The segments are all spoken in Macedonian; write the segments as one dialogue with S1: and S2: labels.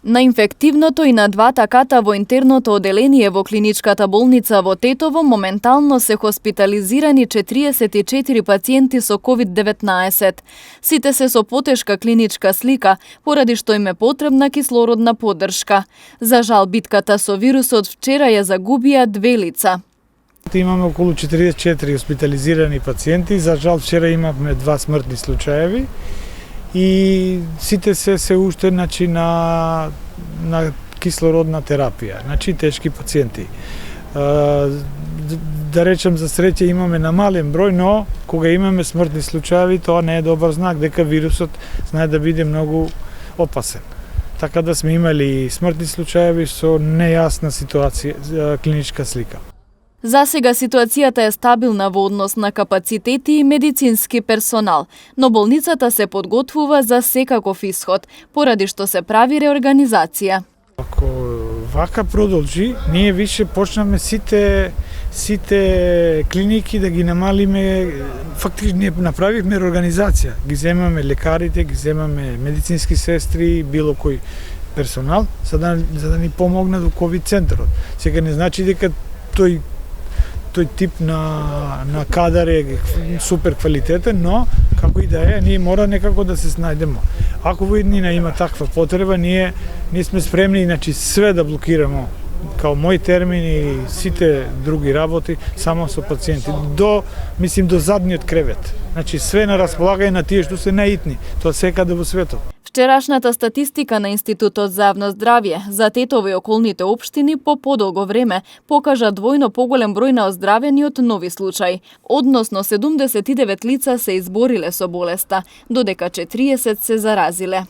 S1: На инфективното и на двата ката во интерното оделение во клиничката болница во Тетово моментално се хоспитализирани 44 пациенти со COVID-19. Сите се со потешка клиничка слика, поради што им е потребна кислородна поддршка. За жал, битката со вирусот вчера ја загубија 2 лица.
S2: Имаме околу 44 хоспитализирани пациенти, за жал вчера имавме 2 смртни случаеви и сите се уште на кислородна терапија, тешки пациенти. Да речем, за среќа имаме намален број, но кога имаме смртни случаеви, тоа не е добар знак дека вирусот знае да биде многу опасен. Така да сме имали смртни случаеви со нејасна ситуација, клиничка слика.
S1: За сега ситуацијата е стабилна во однос на капацитети и медицински персонал, но болницата се подготвува за секаков исход, поради што се прави реорганизација.
S2: Ако вака продолжи, ние више почнаме сите клиники да ги намалиме. Фактично ние направивме реорганизација. Ги земаме лекарите, ги земаме медицински сестри, било кој персонал, за да ни помогнат во ковид центарот. Сега не значи дека тој тип на кадар е супер квалитетен, но како и да е, ние мора некако да се снајдеме. Ако во иднина има таква потреба, ние сме спремни све да блокираме, као мој термин и сите други работи, само со пациенти. До задниот кревет. Све на располагање на тие што се наитни. Тоа секаде во светот.
S1: Вчерашната статистика на Институтот за јавно здравје за Тетово и околните општини по подолго време покажа двојно поголем број на оздравени од нови случаи, односно 79 лица се избориле со болеста, додека 40 се заразиле.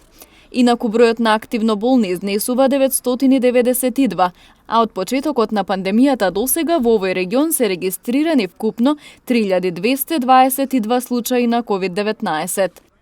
S1: Инаку бројот на активно болни изнесува 992, а од почетокот на пандемијата досега во овој регион се регистрирани вкупно 3222 случаи на COVID-19.